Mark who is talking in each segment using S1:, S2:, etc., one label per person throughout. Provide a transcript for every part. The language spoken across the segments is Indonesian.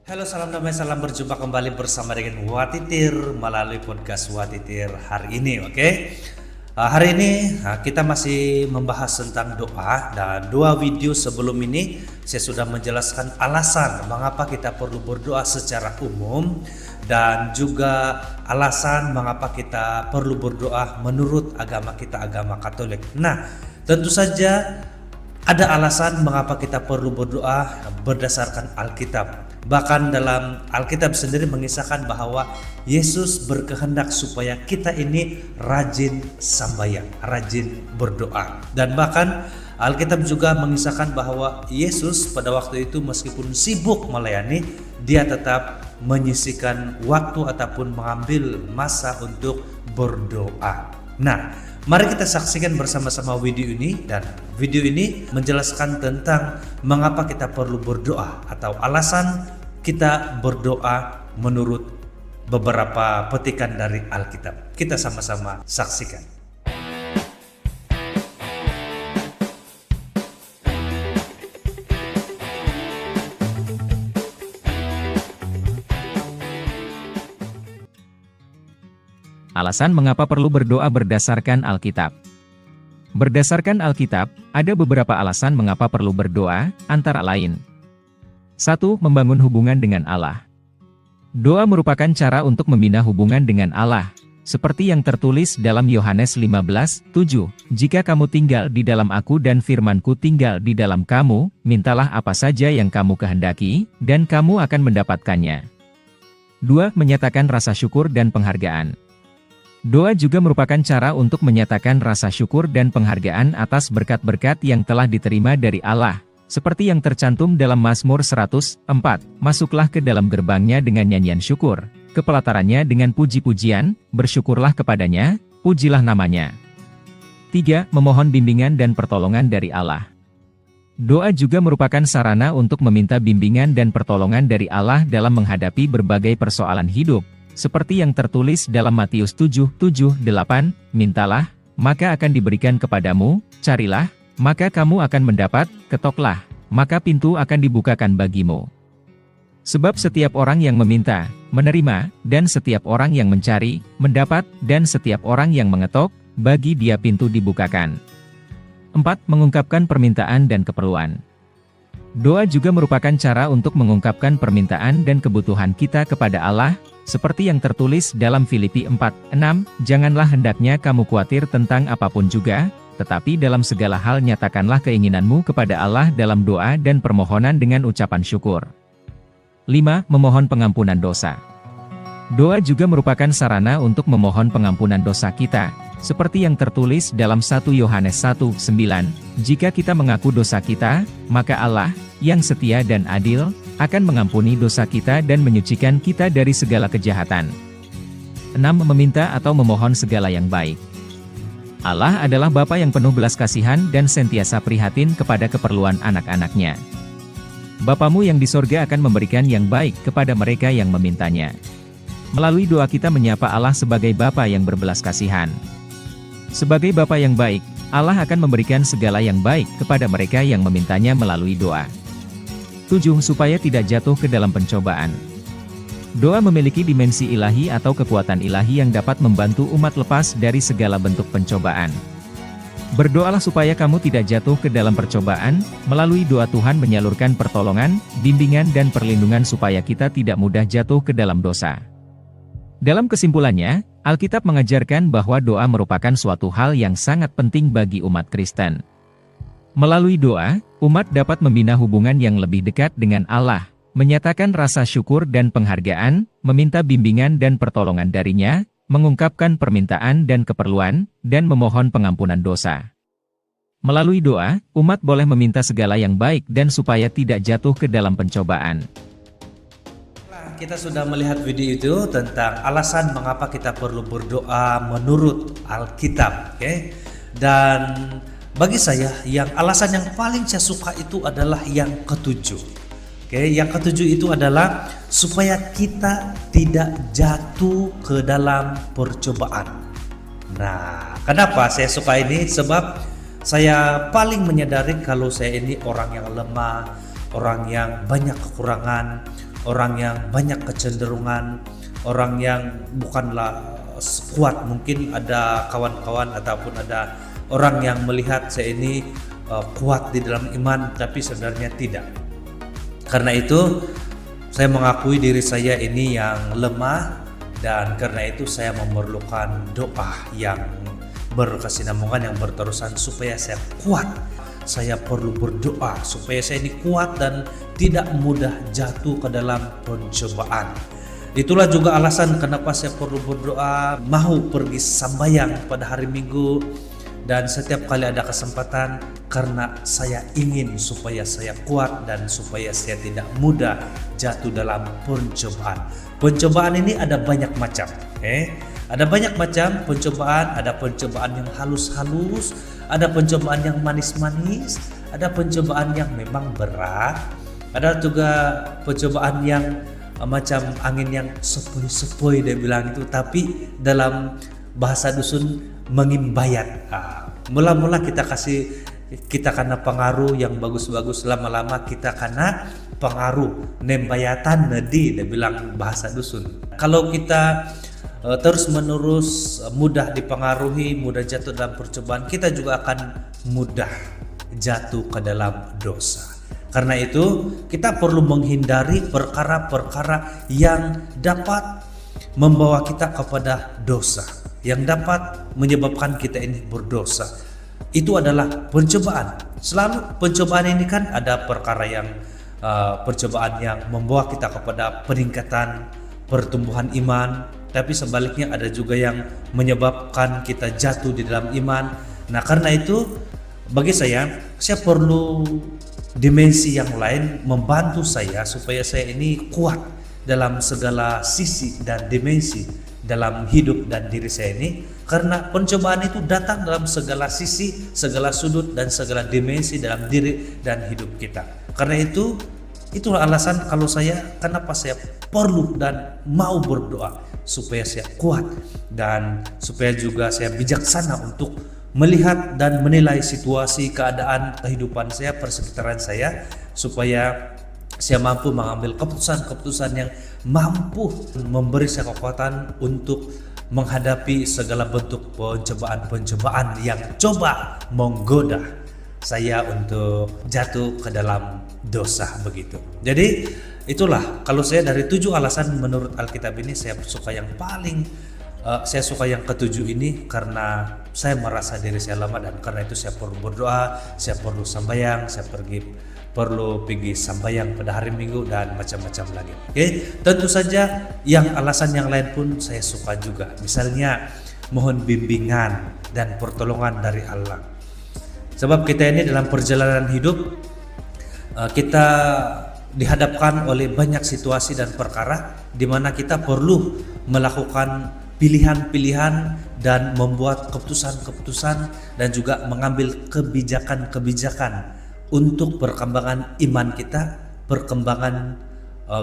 S1: Halo, salam damai, salam berjumpa kembali bersama dengan Watitir melalui podcast Watitir hari ini, oke? Hari ini kita masih membahas tentang doa, dan dua video sebelum ini saya sudah menjelaskan alasan mengapa kita perlu berdoa secara umum dan juga alasan mengapa kita perlu berdoa menurut agama kita, agama Katolik. Nah, tentu saja ada alasan mengapa kita perlu berdoa berdasarkan Alkitab. Bahkan dalam Alkitab sendiri mengisahkan bahwa Yesus berkehendak supaya kita ini rajin sambayang, rajin berdoa. Dan bahkan Alkitab juga mengisahkan bahwa Yesus pada waktu itu meskipun sibuk melayani, dia tetap menyisihkan waktu ataupun mengambil masa untuk berdoa. Nah, mari kita saksikan bersama-sama video ini, dan video ini menjelaskan tentang mengapa kita perlu berdoa atau alasan kita berdoa menurut beberapa petikan dari Alkitab. Kita sama-sama saksikan.
S2: Alasan mengapa perlu berdoa berdasarkan Alkitab. Berdasarkan Alkitab, ada beberapa alasan mengapa perlu berdoa, antara lain. 1. Membangun hubungan dengan Allah. Doa merupakan cara untuk membina hubungan dengan Allah, seperti yang tertulis dalam Yohanes 15:7. Jika kamu tinggal di dalam aku dan firman-Ku tinggal di dalam kamu, mintalah apa saja yang kamu kehendaki, dan kamu akan mendapatkannya. 2. Menyatakan rasa syukur dan penghargaan. Doa juga merupakan cara untuk menyatakan rasa syukur dan penghargaan atas berkat-berkat yang telah diterima dari Allah. Seperti yang tercantum dalam Mazmur 104, masuklah ke dalam gerbangnya dengan nyanyian syukur, ke pelatarannya dengan puji-pujian, bersyukurlah kepadanya, pujilah namanya. 3. Memohon bimbingan dan pertolongan dari Allah. Doa juga merupakan sarana untuk meminta bimbingan dan pertolongan dari Allah dalam menghadapi berbagai persoalan hidup, seperti yang tertulis dalam Matius 7:7-8, mintalah, maka akan diberikan kepadamu, carilah, maka kamu akan mendapat, ketoklah, maka pintu akan dibukakan bagimu. Sebab setiap orang yang meminta, menerima, dan setiap orang yang mencari, mendapat, dan setiap orang yang mengetok, bagi dia pintu dibukakan. 4. Mengungkapkan permintaan dan keperluan. Doa juga merupakan cara untuk mengungkapkan permintaan dan kebutuhan kita kepada Allah, seperti yang tertulis dalam Filipi 4:6, janganlah hendaknya kamu khawatir tentang apapun juga, tetapi dalam segala hal nyatakanlah keinginanmu kepada Allah dalam doa dan permohonan dengan ucapan syukur. 5. Memohon pengampunan dosa. Doa juga merupakan sarana untuk memohon pengampunan dosa kita, seperti yang tertulis dalam 1 Yohanes 1:9, jika kita mengaku dosa kita, maka Allah, yang setia dan adil, akan mengampuni dosa kita dan menyucikan kita dari segala kejahatan. 6. Meminta atau memohon segala yang baik. Allah adalah Bapa yang penuh belas kasihan dan sentiasa prihatin kepada keperluan anak-anaknya. Bapamu yang di sorga akan memberikan yang baik kepada mereka yang memintanya. Melalui doa kita menyapa Allah sebagai Bapa yang berbelas kasihan. Sebagai Bapa yang baik, Allah akan memberikan segala yang baik kepada mereka yang memintanya melalui doa. 7. Supaya tidak jatuh ke dalam pencobaan. Doa memiliki dimensi ilahi atau kekuatan ilahi yang dapat membantu umat lepas dari segala bentuk pencobaan. Berdoalah supaya kamu tidak jatuh ke dalam percobaan, melalui doa Tuhan menyalurkan pertolongan, bimbingan dan perlindungan supaya kita tidak mudah jatuh ke dalam dosa. Dalam kesimpulannya, Alkitab mengajarkan bahwa doa merupakan suatu hal yang sangat penting bagi umat Kristen. Melalui doa, umat dapat membina hubungan yang lebih dekat dengan Allah, menyatakan rasa syukur dan penghargaan, meminta bimbingan dan pertolongan darinya, mengungkapkan permintaan dan keperluan, dan memohon pengampunan dosa. Melalui doa, umat boleh meminta segala yang baik dan supaya tidak jatuh ke dalam pencobaan.
S1: Kita sudah melihat video itu tentang alasan mengapa kita perlu berdoa menurut Alkitab, oke? Dan bagi saya, alasan yang paling saya suka itu adalah yang ketujuh. Oke, yang ketujuh itu adalah supaya kita tidak jatuh ke dalam percobaan. Nah, kenapa saya suka ini? Sebab saya paling menyadari kalau saya ini orang yang lemah, orang yang banyak kekurangan, orang yang banyak kecenderungan, orang yang bukanlah kuat. Mungkin ada kawan-kawan ataupun ada orang yang melihat saya ini kuat di dalam iman, tapi sebenarnya tidak. Karena itu saya mengakui diri saya ini yang lemah, dan karena itu saya memerlukan doa yang berkesinambungan, yang berterusan supaya saya kuat. Saya perlu berdoa supaya saya ini kuat dan tidak mudah jatuh ke dalam pencobaan. Itulah juga alasan kenapa saya perlu berdoa, mau pergi sembahyang pada hari Minggu dan setiap kali ada kesempatan, karena saya ingin supaya saya kuat dan supaya saya tidak mudah jatuh dalam pencobaan. Pencobaan ini ada banyak macam. Ada banyak macam pencobaan, ada pencobaan yang halus-halus, ada pencobaan yang manis-manis, ada pencobaan yang memang berat, ada juga pencobaan yang macam angin yang sepoi-sepoi dia bilang itu, tapi dalam bahasa dusun mengimbayat. Mula-mula kita kena pengaruh yang bagus-bagus, lama-lama kita kena pengaruh nembayatan nedi dia bilang bahasa dusun. Kalau kita terus menerus mudah dipengaruhi, mudah jatuh dalam percobaan, kita juga akan mudah jatuh ke dalam dosa. Karena itu kita perlu menghindari perkara-perkara yang dapat membawa kita kepada dosa, yang dapat menyebabkan kita ini berdosa. Itu adalah pencobaan. Selalu pencobaan ini kan ada perkara yang percobaan yang membawa kita kepada peningkatan pertumbuhan iman, tapi sebaliknya ada juga yang menyebabkan kita jatuh di dalam iman. Nah, karena itu bagi saya perlu dimensi yang lain membantu saya supaya saya ini kuat dalam segala sisi dan dimensi dalam hidup dan diri saya ini, karena pencobaan itu datang dalam segala sisi, segala sudut dan segala dimensi dalam diri dan hidup kita. Karena itulah alasan kenapa saya perlu dan mau berdoa supaya saya kuat dan supaya juga saya bijaksana untuk melihat dan menilai situasi, keadaan, kehidupan saya, persekitaran saya, supaya saya mampu mengambil keputusan-keputusan yang mampu memberi saya kekuatan untuk menghadapi segala bentuk pencobaan-pencobaan yang coba menggoda saya untuk jatuh ke dalam dosa begitu. Jadi itulah, kalau saya dari 7 alasan menurut Alkitab ini, saya suka yang ketujuh ini karena saya merasa diri saya lemah, dan karena itu saya perlu berdoa, saya perlu sembahyang, saya perlu pergi sembahyang pada hari Minggu dan macam-macam lagi. Tentu saja alasan yang lain pun saya suka juga. Misalnya mohon bimbingan dan pertolongan dari Allah. Sebab kita ini dalam perjalanan hidup kita dihadapkan oleh banyak situasi dan perkara di mana kita perlu melakukan pilihan-pilihan dan membuat keputusan-keputusan dan juga mengambil kebijakan-kebijakan untuk perkembangan iman kita, perkembangan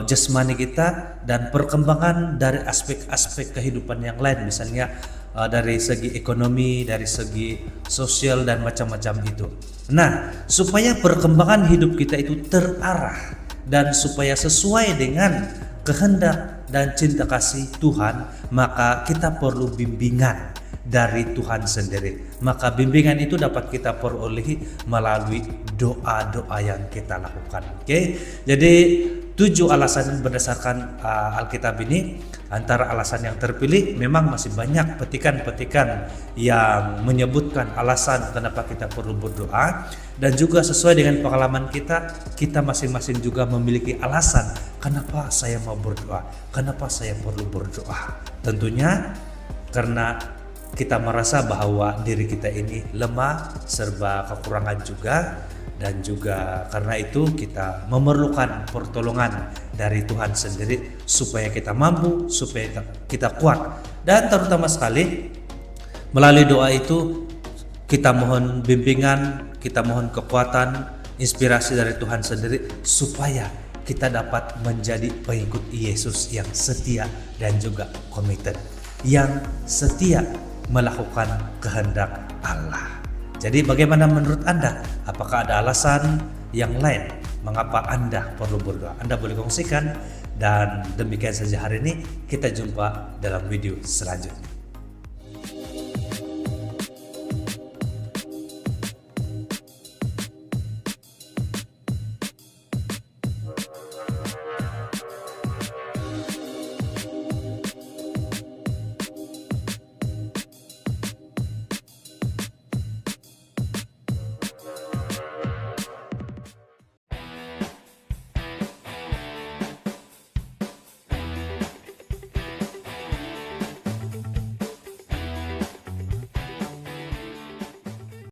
S1: jasmani kita, dan perkembangan dari aspek-aspek kehidupan yang lain, misalnya dari segi ekonomi, dari segi sosial dan macam-macam itu. Nah, supaya perkembangan hidup kita itu terarah dan supaya sesuai dengan kehendak dan cinta kasih Tuhan, maka kita perlu bimbingan dari Tuhan sendiri. Maka bimbingan itu dapat kita perolehi melalui doa-doa yang kita lakukan. Jadi 7 alasan berdasarkan Alkitab ini. Antara alasan yang terpilih, memang masih banyak petikan-petikan yang menyebutkan alasan kenapa kita perlu berdoa, dan juga sesuai dengan pengalaman kita masing-masing juga memiliki alasan kenapa saya mau berdoa, kenapa saya perlu berdoa. Tentunya karena kita merasa bahwa diri kita ini lemah, serba kekurangan juga, dan juga karena itu kita memerlukan pertolongan dari Tuhan sendiri supaya kita mampu, supaya kita kuat. Dan terutama sekali melalui doa itu kita mohon bimbingan, kita mohon kekuatan, inspirasi dari Tuhan sendiri supaya kita dapat menjadi pengikut Yesus yang setia dan juga komited, yang setia melakukan kehendak Allah. Jadi bagaimana menurut Anda? Apakah ada alasan yang lain mengapa Anda perlu berdoa? Anda boleh kongsikan Dan demikian saja hari ini, kita jumpa dalam video selanjutnya.